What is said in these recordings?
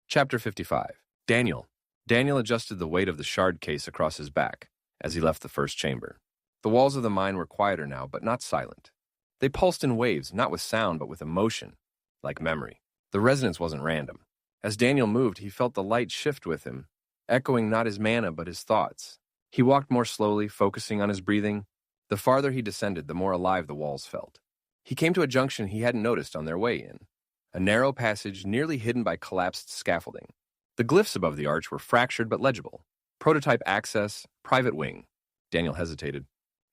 Chapter 55. Daniel adjusted the weight of the shard case across his back as he left the first chamber. The walls of the mine were quieter now, but not silent. They pulsed in waves, not with sound, but with emotion, like memory. The resonance wasn't random. As Daniel moved, he felt the light shift with him, echoing not his mana, but his thoughts. He walked more slowly, focusing on his breathing. The farther he descended, the more alive the walls felt. He came to a junction he hadn't noticed on their way in. A narrow passage nearly hidden by collapsed scaffolding. The glyphs above the arch were fractured but legible. Prototype access, private wing. Daniel hesitated.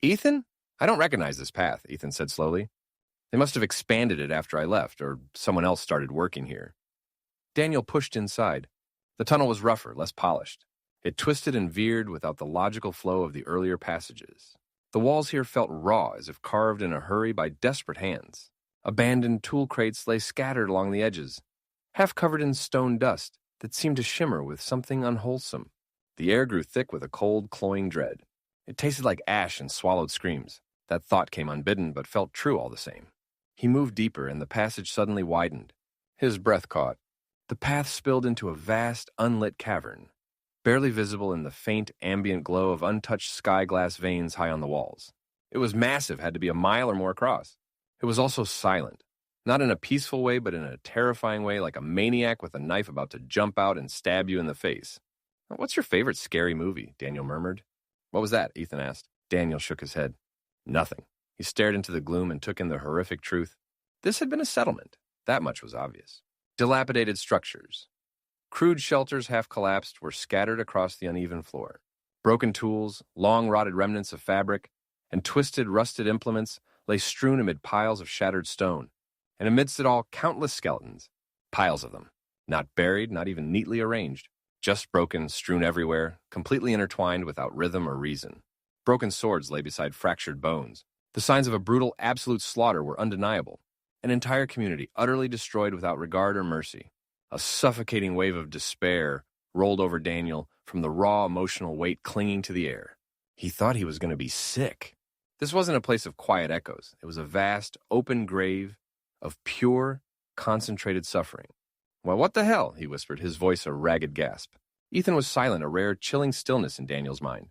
Ethan? I don't recognize this path, Ethan said slowly. They must have expanded it after I left, or someone else started working here. Daniel pushed inside. The tunnel was rougher, less polished. It twisted and veered without the logical flow of the earlier passages. The walls here felt raw, as if carved in a hurry by desperate hands. Abandoned tool crates lay scattered along the edges, half covered in stone dust that seemed to shimmer with something unwholesome. The air grew thick with a cold, cloying dread. It tasted like ash and swallowed screams. That thought came unbidden, but felt true all the same. He moved deeper, and the passage suddenly widened. His breath caught. The path spilled into a vast, unlit cavern, barely visible in the faint, ambient glow of untouched sky glass veins high on the walls. It was massive, had to be a mile or more across. It was also silent, not in a peaceful way, but in a terrifying way, like a maniac with a knife about to jump out and stab you in the face. What's your favorite scary movie? Daniel murmured. What was that? Ethan asked. Daniel shook his head. Nothing. He stared into the gloom and took in the horrific truth. This had been a settlement. That much was obvious. Dilapidated structures. Crude shelters half collapsed were scattered across the uneven floor. Broken tools, long rotted remnants of fabric, and twisted, rusted implements lay strewn amid piles of shattered stone, and amidst it all, countless skeletons. Piles of them. Not buried, not even neatly arranged. Just broken, strewn everywhere, completely intertwined without rhythm or reason. Broken swords lay beside fractured bones. The signs of a brutal, absolute slaughter were undeniable. An entire community utterly destroyed without regard or mercy. A suffocating wave of despair rolled over Daniel from the raw emotional weight clinging to the air. He thought he was going to be sick. This wasn't a place of quiet echoes. It was a vast, open grave of pure, concentrated suffering. Well, what the hell? He whispered, his voice a ragged gasp. Ethan was silent, a rare, chilling stillness in Daniel's mind.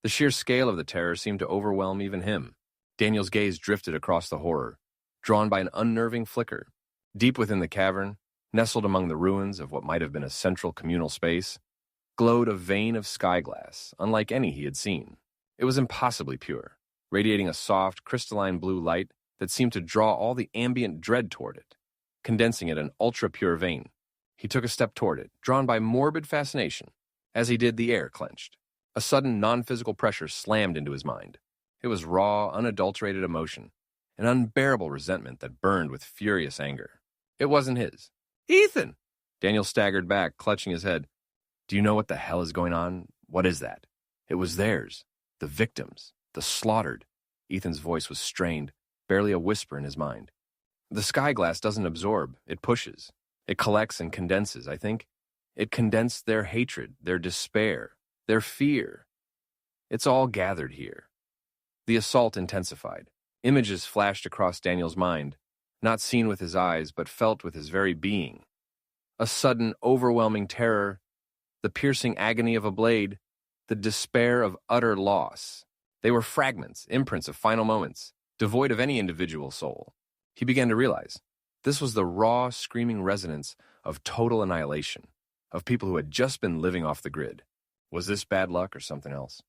The sheer scale of the terror seemed to overwhelm even him. Daniel's gaze drifted across the horror, drawn by an unnerving flicker. Deep within the cavern, nestled among the ruins of what might have been a central communal space, glowed a vein of sky glass, unlike any he had seen. It was impossibly pure, radiating a soft, crystalline blue light that seemed to draw all the ambient dread toward it, condensing it an ultra-pure vein. He took a step toward it, drawn by morbid fascination. As he did, the air clenched. A sudden, non-physical pressure slammed into his mind. It was raw, unadulterated emotion, an unbearable resentment that burned with furious anger. It wasn't his. Ethan! Daniel staggered back, clutching his head. Do you know what the hell is going on? What is that? It was theirs. The victims. The slaughtered. Ethan's voice was strained, barely a whisper in his mind. The sky glass doesn't absorb. It pushes. It collects and condenses, I think. It condensed their hatred, their despair, their fear. It's all gathered here. The assault intensified. Images flashed across Daniel's mind, not seen with his eyes, but felt with his very being. A sudden, overwhelming terror, the piercing agony of a blade, the despair of utter loss. They were fragments, imprints of final moments, devoid of any individual soul. He began to realize this was the raw, screaming resonance of total annihilation, of people who had just been living off the grid. Was this bad luck or something else?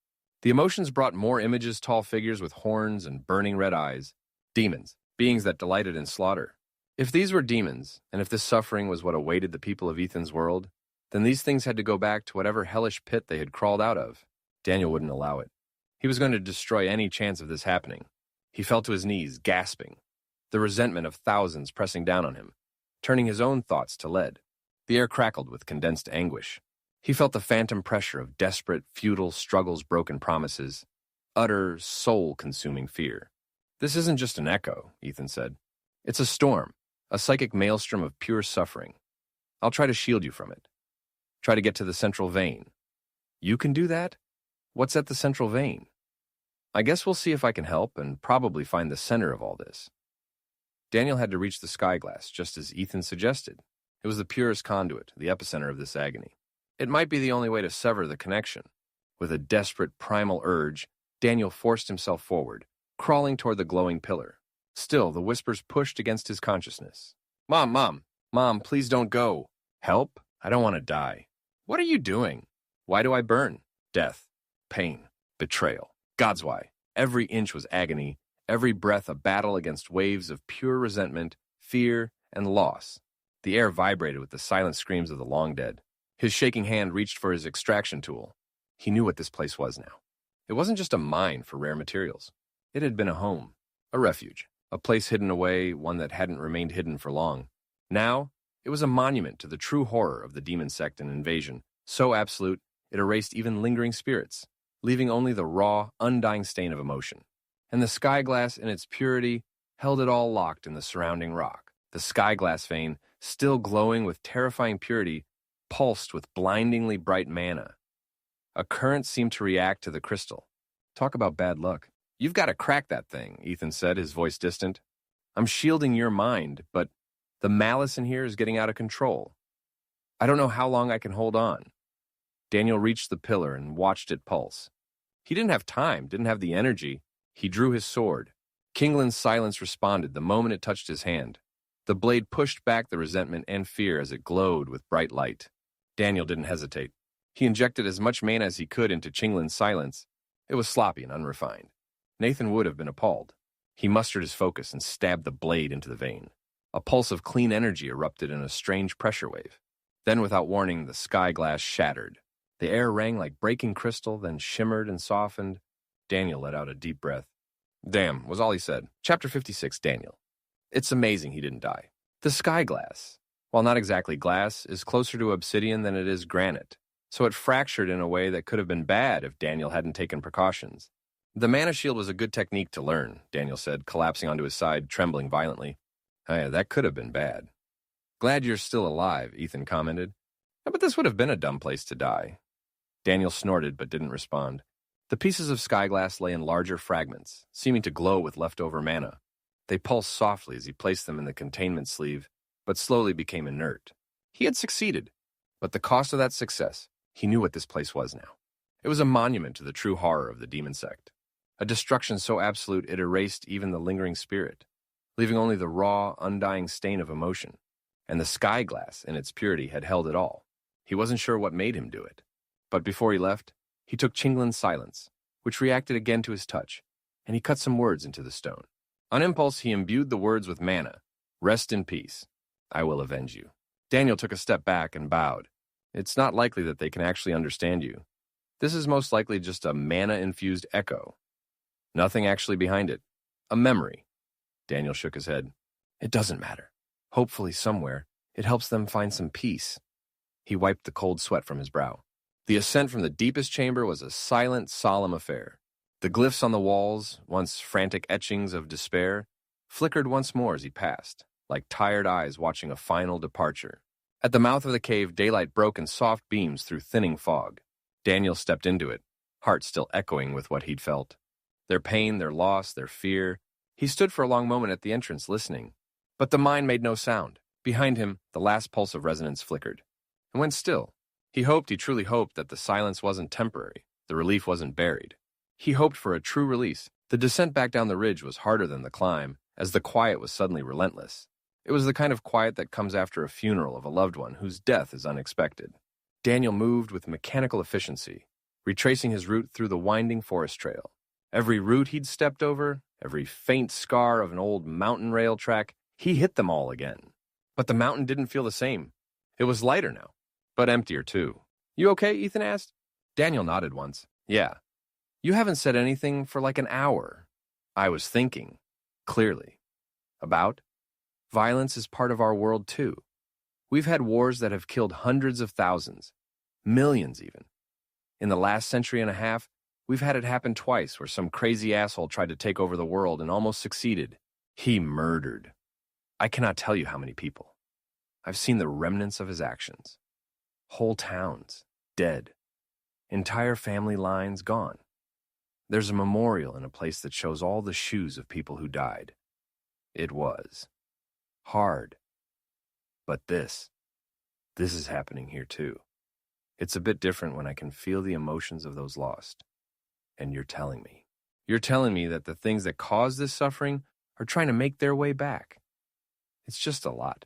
The emotions brought more images, tall figures with horns and burning red eyes. Demons, beings that delighted in slaughter. If these were demons, and if this suffering was what awaited the people of Ethan's world, then these things had to go back to whatever hellish pit they had crawled out of. Daniel wouldn't allow it. He was going to destroy any chance of this happening. He fell to his knees, gasping, the resentment of thousands pressing down on him, turning his own thoughts to lead. The air crackled with condensed anguish. He felt the phantom pressure of desperate, futile struggles, broken promises, utter, soul-consuming fear. This isn't just an echo, Ethan said. It's a storm, a psychic maelstrom of pure suffering. I'll try to shield you from it. Try to get to the central vein. You can do that? What's at the central vein? I guess we'll see if I can help and probably find the center of all this. Daniel had to reach the sky glass, just as Ethan suggested, It was the purest conduit, the epicenter of this agony. It might be the only way to sever the connection. With a desperate primal urge, Daniel forced himself forward, crawling toward the glowing pillar. Still, the whispers pushed against his consciousness. Mom, please don't go. Help? I don't want to die. What are you doing? Why do I burn? Death, pain, betrayal. God's why. Every inch was agony, every breath a battle against waves of pure resentment, fear, and loss. The air vibrated with the silent screams of the long dead. His shaking hand reached for his extraction tool. He knew what this place was now. It wasn't just a mine for rare materials. It had been a home, a refuge, a place hidden away, one that hadn't remained hidden for long. Now, it was a monument to the true horror of the demon sect and invasion, so absolute it erased even lingering spirits, leaving only the raw, undying stain of emotion. And the sky glass in its purity held it all locked in the surrounding rock. The sky glass vein, still glowing with terrifying purity, pulsed with blindingly bright mana. A current seemed to react to the crystal. Talk about bad luck. You've got to crack that thing, Ethan said, his voice distant. I'm shielding your mind, but the malice in here is getting out of control. I don't know how long I can hold on. Daniel reached the pillar and watched it pulse. He didn't have time, didn't have the energy. He drew his sword. Kingland's silence responded the moment it touched his hand. The blade pushed back the resentment and fear as it glowed with bright light. Daniel didn't hesitate. He injected as much mana as he could into Chingland's silence. It was sloppy and unrefined. Nathan would have been appalled. He mustered his focus and stabbed the blade into the vein. A pulse of clean energy erupted in a strange pressure wave. Then, without warning, the sky glass shattered. The air rang like breaking crystal, then shimmered and softened. Daniel let out a deep breath. Damn, was all he said. Chapter 56, Daniel. It's amazing he didn't die. The sky glass, while not exactly glass, is closer to obsidian than it is granite, so it fractured in a way that could have been bad if Daniel hadn't taken precautions. The mana shield was a good technique to learn, Daniel said, collapsing onto his side, trembling violently. Oh, yeah, that could have been bad. Glad you're still alive, Ethan commented. But this would have been a dumb place to die. Daniel snorted but didn't respond. The pieces of sky glass lay in larger fragments, seeming to glow with leftover mana. They pulsed softly as he placed them in the containment sleeve, but slowly became inert. He had succeeded, but the cost of that success, he knew what this place was now. It was a monument to the true horror of the demon sect. A destruction so absolute it erased even the lingering spirit, leaving only the raw, undying stain of emotion. And the sky glass, in its purity, had held it all. He wasn't sure what made him do it. But before he left, he took Chingland's silence, which reacted again to his touch, and he cut some words into the stone. On impulse, he imbued the words with mana. Rest in peace. I will avenge you. Daniel took a step back and bowed. It's not likely that they can actually understand you. This is most likely just a mana-infused echo. Nothing actually behind it. A memory. Daniel shook his head. It doesn't matter. Hopefully somewhere, it helps them find some peace. He wiped the cold sweat from his brow. The ascent from the deepest chamber was a silent, solemn affair. The glyphs on the walls, once frantic etchings of despair, flickered once more as he passed, like tired eyes watching a final departure. At the mouth of the cave, daylight broke in soft beams through thinning fog. Daniel stepped into it, heart still echoing with what he'd felt. Their pain, their loss, their fear. He stood for a long moment at the entrance, listening. But the mine made no sound. Behind him, the last pulse of resonance flickered, and went still. He truly hoped that the silence wasn't temporary, the relief wasn't buried. He hoped for a true release. The descent back down the ridge was harder than the climb, as the quiet was suddenly relentless. It was the kind of quiet that comes after a funeral of a loved one whose death is unexpected. Daniel moved with mechanical efficiency, retracing his route through the winding forest trail. Every root he'd stepped over, every faint scar of an old mountain rail track, he hit them all again. But the mountain didn't feel the same. It was lighter now, but emptier too. You okay? Ethan asked. Daniel nodded once. Yeah. You haven't said anything for like an hour. I was thinking, clearly. About? Violence is part of our world too. We've had wars that have killed hundreds of thousands, millions even. In the last century and a half, we've had it happen twice where some crazy asshole tried to take over the world and almost succeeded. He murdered. I cannot tell you how many people. I've seen the remnants of his actions. Whole towns, dead. Entire family lines gone. There's a memorial in a place that shows all the shoes of people who died. It was hard. But this, This is happening here too. It's a bit different when I can feel the emotions of those lost. And you're telling me. You're telling me that the things that cause this suffering are trying to make their way back. It's just a lot.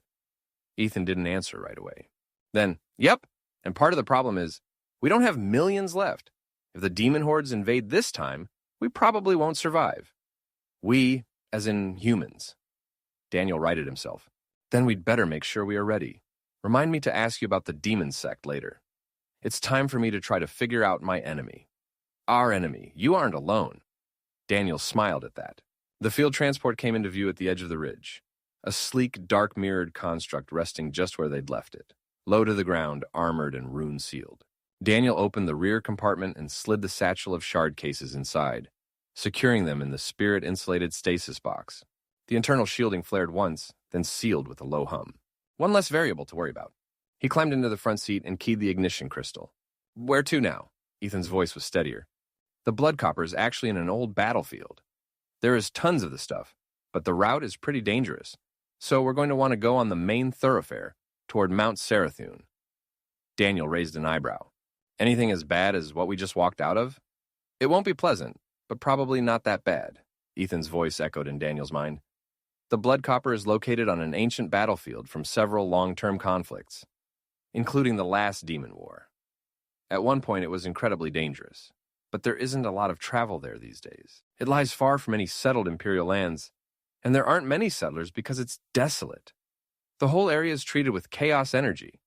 Ethan didn't answer right away. Then, yep, and part of the problem is we don't have millions left. If the demon hordes invade this time, we probably won't survive. We, as in humans. Daniel righted himself. Then we'd better make sure we are ready. Remind me to ask you about the demon sect later. It's time for me to try to figure out my enemy. Our enemy. You aren't alone. Daniel smiled at that. The field transport came into view at the edge of the ridge. A sleek, dark-mirrored construct resting just where they'd left it. Low to the ground, armored and rune-sealed. Daniel opened the rear compartment and slid the satchel of shard cases inside, securing them in the spirit-insulated stasis box. The internal shielding flared once, then sealed with a low hum. One less variable to worry about. He climbed into the front seat and keyed the ignition crystal. Where to now? Ethan's voice was steadier. The blood copper is actually in an old battlefield. There is tons of the stuff, but the route is pretty dangerous. So we're going to want to go on the main thoroughfare toward Mount Serathune. Daniel raised an eyebrow. Anything as bad as what we just walked out of? It won't be pleasant, but probably not that bad, Ethan's voice echoed in Daniel's mind. The blood copper is located on an ancient battlefield from several long-term conflicts, including the last Demon War. At one point, it was incredibly dangerous, but there isn't a lot of travel there these days. It lies far from any settled imperial lands, and there aren't many settlers because it's desolate. The whole area is treated with chaos energy,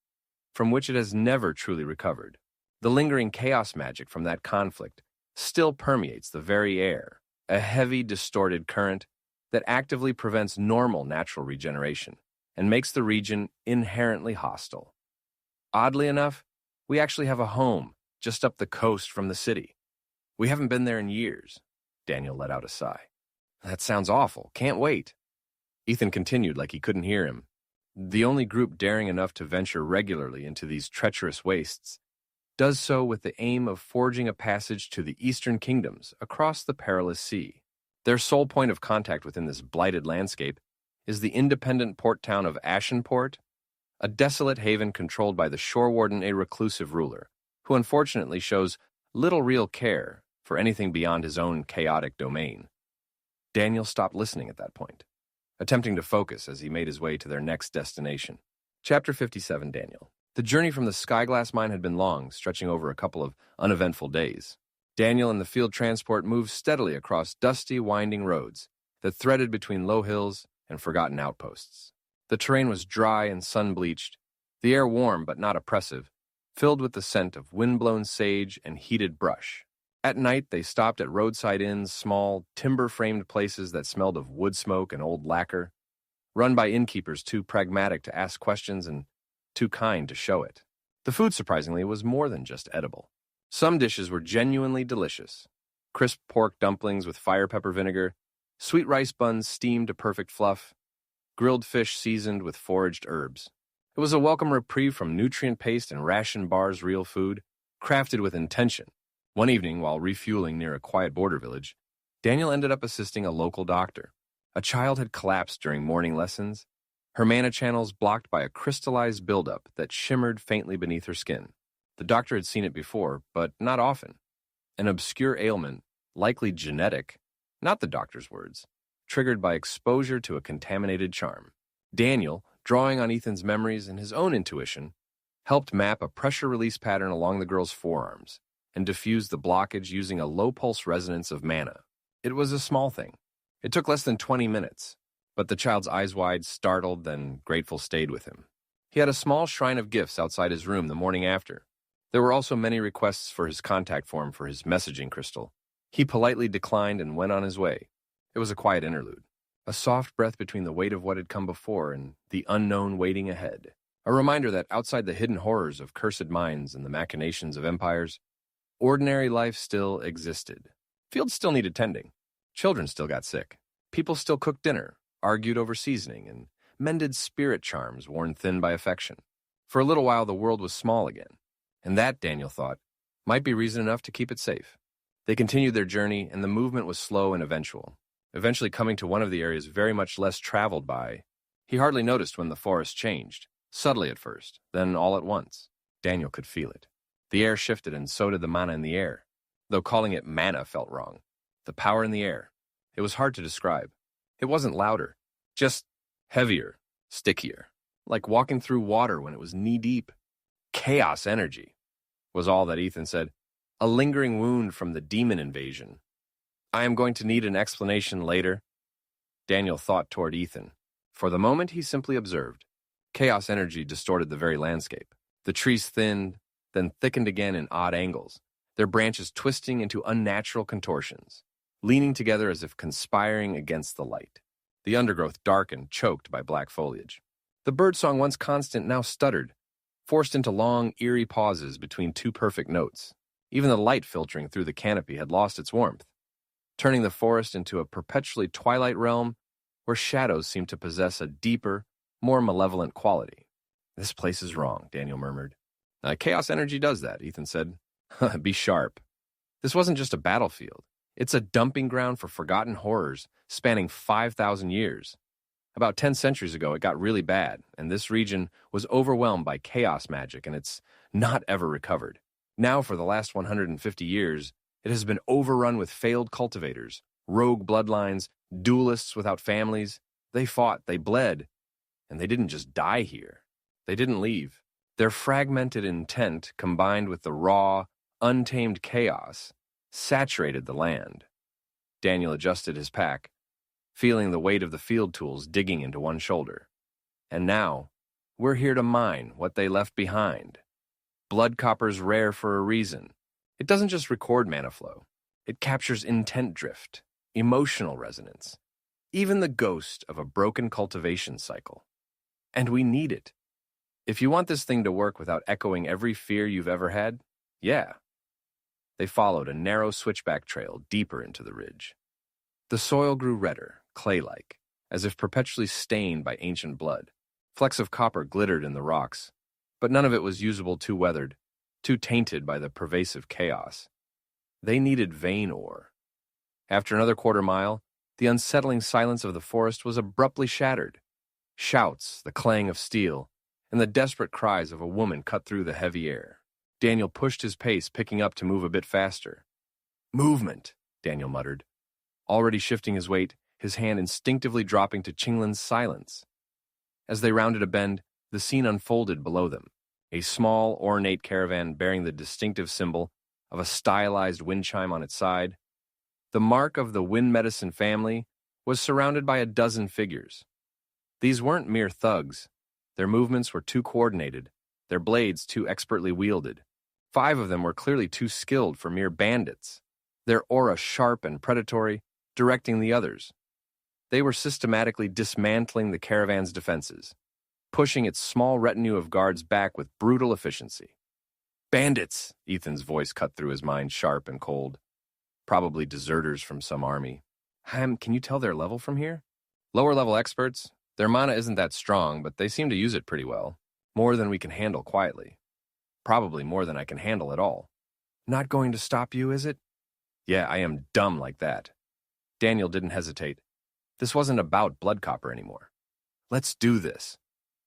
from which it has never truly recovered. The lingering chaos magic from that conflict still permeates the very air, a heavy, distorted current that actively prevents normal natural regeneration and makes the region inherently hostile. Oddly enough, we actually have a home just up the coast from the city. We haven't been there in years. Daniel let out a sigh. That sounds awful. Can't wait. Ethan continued like he couldn't hear him. The only group daring enough to venture regularly into these treacherous wastes does so with the aim of forging a passage to the eastern kingdoms across the perilous sea. Their sole point of contact within this blighted landscape is the independent port town of Ashenport, a desolate haven controlled by the shore warden, a reclusive ruler, who unfortunately shows little real care for anything beyond his own chaotic domain. Daniel stopped listening at that point, attempting to focus as he made his way to their next destination. Chapter 57, Daniel. The journey from the Skyglass mine had been long, stretching over a couple of uneventful days. Daniel and the field transport moved steadily across dusty, winding roads that threaded between low hills and forgotten outposts. The terrain was dry and sun-bleached, the air warm but not oppressive, filled with the scent of wind-blown sage and heated brush. At night, they stopped at roadside inns, small, timber-framed places that smelled of wood smoke and old lacquer, run by innkeepers too pragmatic to ask questions and too kind to show it. The food, surprisingly, was more than just edible. Some dishes were genuinely delicious. Crisp pork dumplings with fire pepper vinegar, sweet rice buns steamed to perfect fluff, grilled fish seasoned with foraged herbs. It was a welcome reprieve from nutrient paste and ration bars real food, crafted with intention. One evening, while refueling near a quiet border village, Daniel ended up assisting a local doctor. A child had collapsed during morning lessons, her mana channels blocked by a crystallized buildup that shimmered faintly beneath her skin. The doctor had seen it before, but not often. An obscure ailment, likely genetic, not the doctor's words, triggered by exposure to a contaminated charm. Daniel, drawing on Ethan's memories and his own intuition, helped map a pressure release pattern along the girl's forearms and diffuse the blockage using a low-pulse resonance of mana. It was a small thing. It took less than 20 minutes, but the child's eyes wide, startled, then grateful stayed with him. He had a small shrine of gifts outside his room the morning after. There were also many requests for his contact form for his messaging crystal. He politely declined and went on his way. It was a quiet interlude, a soft breath between the weight of what had come before and the unknown waiting ahead. A reminder that outside the hidden horrors of cursed mines and the machinations of empires, ordinary life still existed. Fields still needed tending. Children still got sick. People still cooked dinner, argued over seasoning, and mended spirit charms worn thin by affection. For a little while, the world was small again, and that, Daniel thought, might be reason enough to keep it safe. They continued their journey, and the movement was slow and eventually coming to one of the areas very much less traveled by. He hardly noticed when the forest changed. Subtly at first, then all at once. Daniel could feel it. The air shifted, and so did the mana in the air. Though calling it mana felt wrong. The power in the air. It was hard to describe. It wasn't louder, just heavier, stickier. Like walking through water when it was knee-deep. Chaos energy, was all that Ethan said. A lingering wound from the demon invasion. I am going to need an explanation later. Daniel thought toward Ethan. For the moment, he simply observed. Chaos energy distorted the very landscape. The trees thinned, then thickened again in odd angles, their branches twisting into unnatural contortions, leaning together as if conspiring against the light. The undergrowth darkened, choked by black foliage. The birdsong, once constant, now stuttered, forced into long, eerie pauses between two perfect notes. Even the light filtering through the canopy had lost its warmth, turning the forest into a perpetually twilight realm where shadows seemed to possess a deeper, more malevolent quality. This place is wrong, Daniel murmured. Chaos energy does that, Ethan said. Be sharp. This wasn't just a battlefield. It's a dumping ground for forgotten horrors spanning 5,000 years. About 10 centuries ago, it got really bad, and this region was overwhelmed by chaos magic, and it's not ever recovered. Now, for the last 150 years, it has been overrun with failed cultivators, rogue bloodlines, duelists without families. They fought, they bled, and they didn't just die here. They didn't leave. Their fragmented intent, combined with the raw, untamed chaos, saturated the land. Daniel adjusted his pack, feeling the weight of the field tools digging into one shoulder. And now, we're here to mine what they left behind. Blood copper's rare for a reason. It doesn't just record mana flow. It captures intent drift, emotional resonance, even the ghost of a broken cultivation cycle. And we need it. If you want this thing to work without echoing every fear you've ever had, yeah. They followed a narrow switchback trail deeper into the ridge. The soil grew redder, clay-like, as if perpetually stained by ancient blood. Flecks of copper glittered in the rocks, but none of it was usable, too weathered, too tainted by the pervasive chaos. They needed vein ore. After another quarter mile, the unsettling silence of the forest was abruptly shattered. Shouts, the clang of steel, and the desperate cries of a woman cut through the heavy air. Daniel pushed his pace, picking up to move a bit faster. Movement, Daniel muttered, already shifting his weight, his hand instinctively dropping to Chinglin's silence. As they rounded a bend, the scene unfolded below them, a small, ornate caravan bearing the distinctive symbol of a stylized wind chime on its side. The mark of the Wind Medicine family was surrounded by a dozen figures. These weren't mere thugs. Their movements were too coordinated, their blades too expertly wielded. 5 of them were clearly too skilled for mere bandits, their aura sharp and predatory, directing the others. They were systematically dismantling the caravan's defenses, pushing its small retinue of guards back with brutal efficiency. Bandits, Ethan's voice cut through his mind, sharp and cold. Probably deserters from some army. Can you tell their level from here? Lower-level experts. Their mana isn't that strong, but they seem to use it pretty well. More than we can handle quietly. Probably more than I can handle at all. Not going to stop you, is it? Yeah, I am dumb like that. Daniel didn't hesitate. This wasn't about blood copper anymore. Let's do this.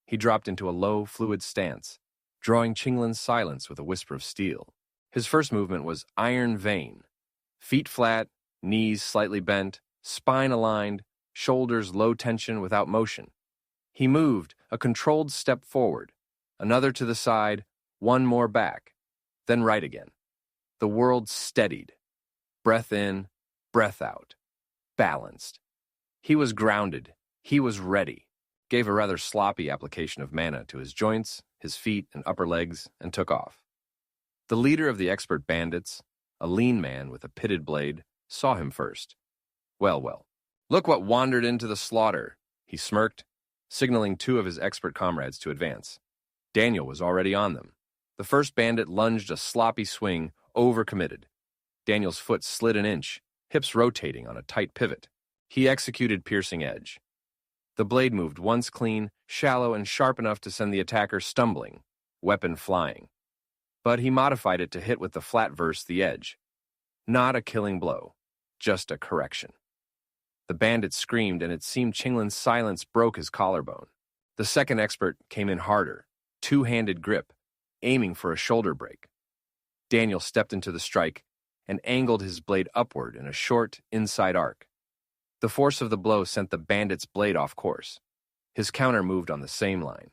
He dropped into a low, fluid stance, drawing Chinglin's silence with a whisper of steel. His first movement was iron vein. Feet flat, knees slightly bent, spine aligned, shoulders low tension without motion. He moved, a controlled step forward, another to the side, one more back, then right again. The world steadied. Breath in, breath out. Balanced. He was grounded. He was ready. Gave a rather sloppy application of mana to his joints, his feet, and upper legs, and took off. The leader of the expert bandits, a lean man with a pitted blade, saw him first. Well, look what wandered into the slaughter, he smirked, signaling 2 of his expert comrades to advance. Daniel was already on them. The first bandit lunged a sloppy swing, overcommitted. Daniel's foot slid an inch, hips rotating on a tight pivot. He executed piercing edge. The blade moved once clean, shallow, and sharp enough to send the attacker stumbling, weapon flying. But he modified it to hit with the flat verse the edge. Not a killing blow, just a correction. The bandit screamed, and it seemed Chinglin's silence broke his collarbone. The second expert came in harder, two-handed grip, aiming for a shoulder break. Daniel stepped into the strike and angled his blade upward in a short, inside arc. The force of the blow sent the bandit's blade off course. His counter moved on the same line.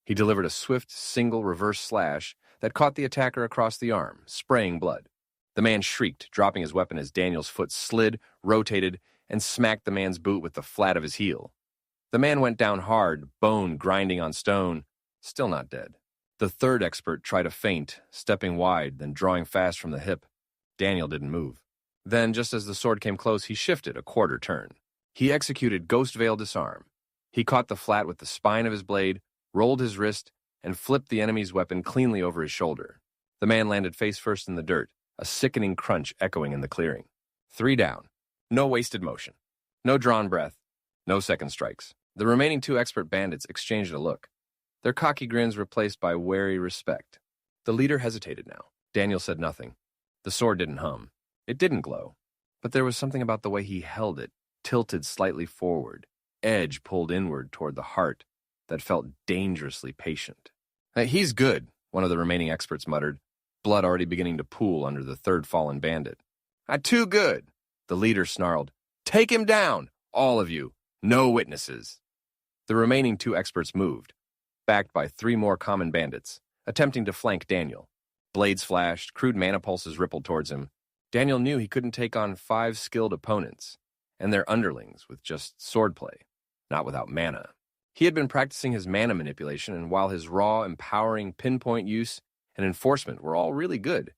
He delivered a swift, single reverse slash that caught the attacker across the arm, spraying blood. The man shrieked, dropping his weapon as Daniel's foot slid, rotated, and smacked the man's boot with the flat of his heel. The man went down hard, bone grinding on stone, still not dead. The third expert tried a feint, stepping wide, then drawing fast from the hip. Daniel didn't move. Then, just as the sword came close, he shifted a quarter turn. He executed Ghost Veil Disarm. He caught the flat with the spine of his blade, rolled his wrist, and flipped the enemy's weapon cleanly over his shoulder. The man landed face first in the dirt, a sickening crunch echoing in the clearing. 3 down. No wasted motion. No drawn breath. No second strikes. The remaining 2 expert bandits exchanged a look, their cocky grins replaced by wary respect. The leader hesitated now. Daniel said nothing. The sword didn't hum. It didn't glow. But there was something about the way he held it, tilted slightly forward, edge pulled inward toward the heart, that felt dangerously patient. He's good, one of the remaining experts muttered, blood already beginning to pool under the third fallen bandit. Too good, the leader snarled. Take him down, all of you. No witnesses. The remaining 2 experts moved, backed by 3 more common bandits, attempting to flank Daniel. Blades flashed, crude mana pulses rippled towards him. Daniel knew he couldn't take on 5 skilled opponents, and their underlings with just swordplay, not without mana. He had been practicing his mana manipulation, and while his raw, empowering pinpoint use and enforcement were all really good,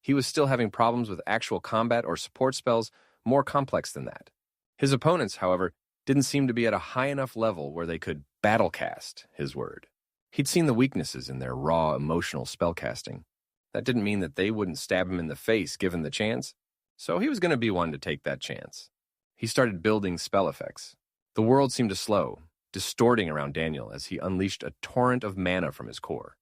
he was still having problems with actual combat or support spells more complex than that. His opponents, however, didn't seem to be at a high enough level where they could battlecast his word. He'd seen the weaknesses in their raw, emotional spellcasting. That didn't mean that they wouldn't stab him in the face given the chance, so he was going to be one to take that chance. He started building spell effects. The world seemed to slow, distorting around Daniel as he unleashed a torrent of mana from his core.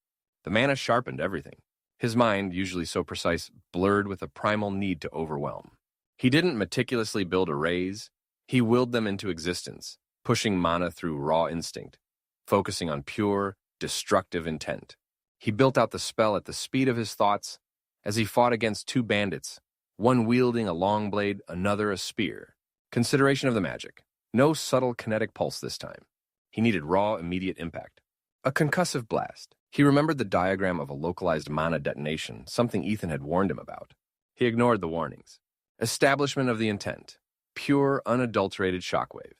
The mana sharpened everything. His mind, usually so precise, blurred with a primal need to overwhelm. He didn't meticulously build arrays. He willed them into existence, pushing mana through raw instinct, focusing on pure, destructive intent. He built out the spell at the speed of his thoughts as he fought against 2 bandits, one wielding a long blade, another a spear. Consideration of the magic. No subtle kinetic pulse this time. He needed raw, immediate impact. A concussive blast. He remembered the diagram of a localized mana detonation, something Ethan had warned him about. He ignored the warnings. Establishment of the intent. Pure, unadulterated shockwave.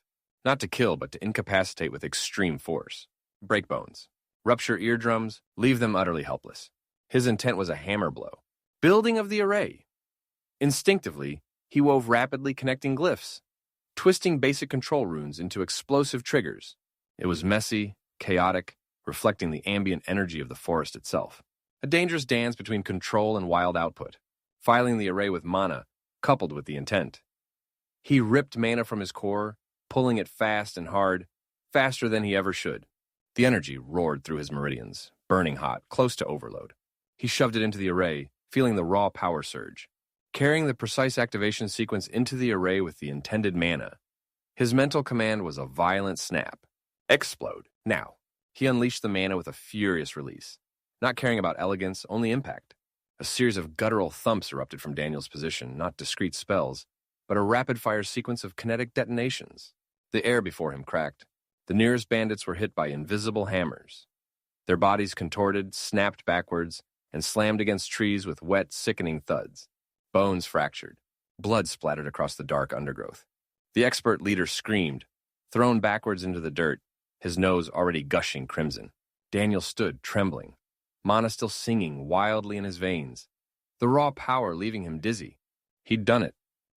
Not to kill, but to incapacitate with extreme force. Break bones. Rupture eardrums, leave them utterly helpless. His intent was a hammer blow. Building of the array. Instinctively, he wove rapidly connecting glyphs, twisting basic control runes into explosive triggers. It was messy, chaotic, reflecting the ambient energy of the forest itself. A dangerous dance between control and wild output, filing the array with mana, coupled with the intent. He ripped mana from his core, pulling it fast and hard, faster than he ever should. The energy roared through his meridians, burning hot, close to overload. He shoved it into the array, feeling the raw power surge, carrying the precise activation sequence into the array with the intended mana. His mental command was a violent snap. Explode. Now. He unleashed the mana with a furious release, not caring about elegance, only impact. A series of guttural thumps erupted from Daniel's position, not discrete spells, but a rapid-fire sequence of kinetic detonations. The air before him cracked. The nearest bandits were hit by invisible hammers. Their bodies contorted, snapped backwards, and slammed against trees with wet, sickening thuds. Bones fractured. Blood splattered across the dark undergrowth. The expert leader screamed, thrown backwards into the dirt, his nose already gushing crimson. Daniel stood, trembling, mana still singing wildly in his veins, the raw power leaving him dizzy. He'd done it,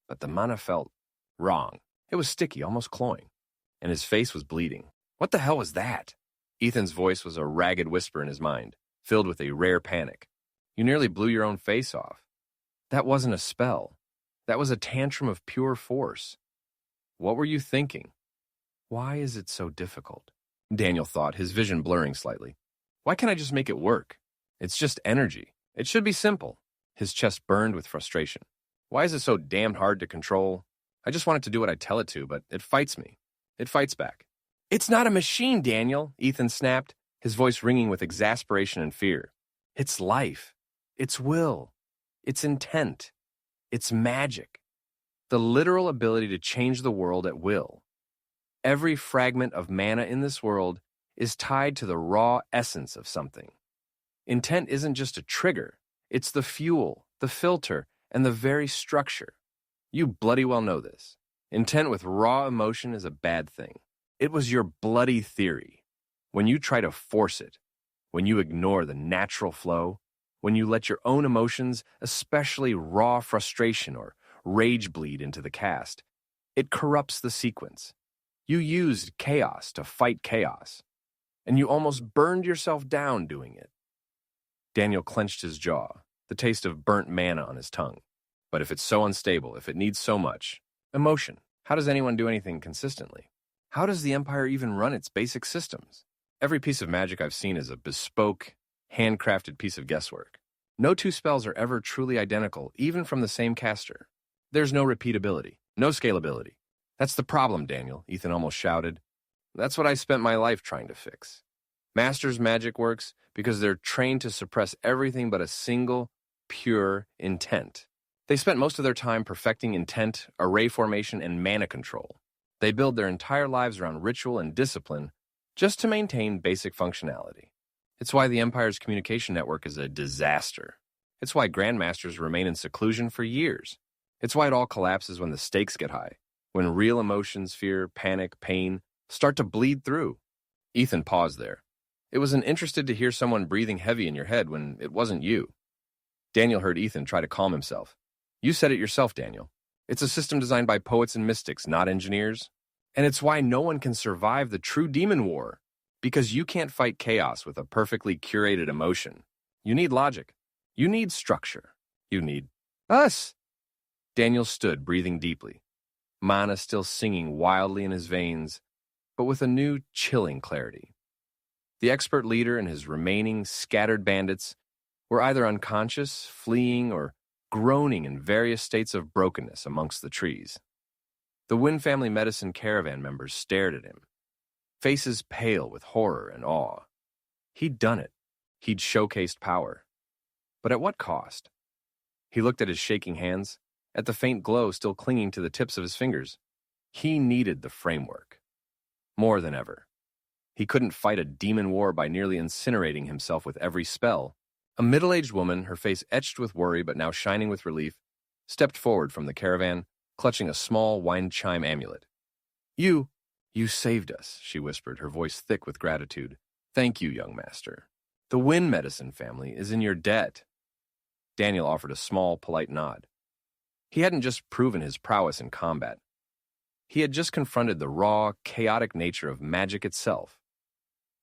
but the mana felt wrong. It was sticky, almost cloying, and his face was bleeding. What the hell was that? Ethan's voice was a ragged whisper in his mind, filled with a rare panic. You nearly blew your own face off. That wasn't a spell. That was a tantrum of pure force. What were you thinking? Why is it so difficult? Daniel thought, his vision blurring slightly. Why can't I just make it work? It's just energy. It should be simple. His chest burned with frustration. Why is it so damned hard to control? I just want it to do what I tell it to, but it fights me. It fights back. It's not a machine, Daniel, Ethan snapped, his voice ringing with exasperation and fear. It's life. It's will. It's intent. It's magic. The literal ability to change the world at will. Every fragment of mana in this world is tied to the raw essence of something. Intent isn't just a trigger. It's the fuel, the filter, and the very structure. You bloody well know this. Intent with raw emotion is a bad thing. It was your bloody theory. When you try to force it, when you ignore the natural flow, when you let your own emotions, especially raw frustration or rage, bleed into the cast, it corrupts the sequence. You used chaos to fight chaos, and you almost burned yourself down doing it. Daniel clenched his jaw, the taste of burnt manna on his tongue. But if it's so unstable, if it needs so much emotion, how does anyone do anything consistently? How does the Empire even run its basic systems? Every piece of magic I've seen is a bespoke, handcrafted piece of guesswork. No two spells are ever truly identical, even from the same caster. There's no repeatability, no scalability. That's the problem, Daniel, Ethan almost shouted. That's what I spent my life trying to fix. Masters' magic works because they're trained to suppress everything but a single, pure intent. They spent most of their time perfecting intent, array formation, and mana control. They build their entire lives around ritual and discipline just to maintain basic functionality. It's why the Empire's communication network is a disaster. It's why Grandmasters remain in seclusion for years. It's why it all collapses when the stakes get high, when real emotions, fear, panic, pain, start to bleed through. Ethan paused there. It was interested to hear someone breathing heavy in your head when it wasn't you. Daniel heard Ethan try to calm himself. You said it yourself, Daniel. It's a system designed by poets and mystics, not engineers. And it's why no one can survive the true demon war, because you can't fight chaos with a perfectly curated emotion. You need logic. You need structure. You need us. Daniel stood, breathing deeply, mana still singing wildly in his veins, but with a new, chilling clarity. The expert leader and his remaining scattered bandits were either unconscious, fleeing, or groaning in various states of brokenness amongst the trees. The Wynn family medicine caravan members stared at him, faces pale with horror and awe. He'd done it. He'd showcased power. But at what cost? He looked at his shaking hands, at the faint glow still clinging to the tips of his fingers. He needed the framework. More than ever. He couldn't fight a demon war by nearly incinerating himself with every spell. A middle-aged woman, her face etched with worry but now shining with relief, stepped forward from the caravan, clutching a small wind chime amulet. You saved us, she whispered, her voice thick with gratitude. Thank you, young master. The Wynn medicine family is in your debt. Daniel offered a small, polite nod. He hadn't just proven his prowess in combat. He had just confronted the raw, chaotic nature of magic itself.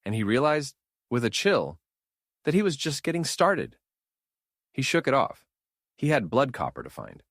And he realized, with a chill, that he was just getting started. He shook it off. He had blood copper to find.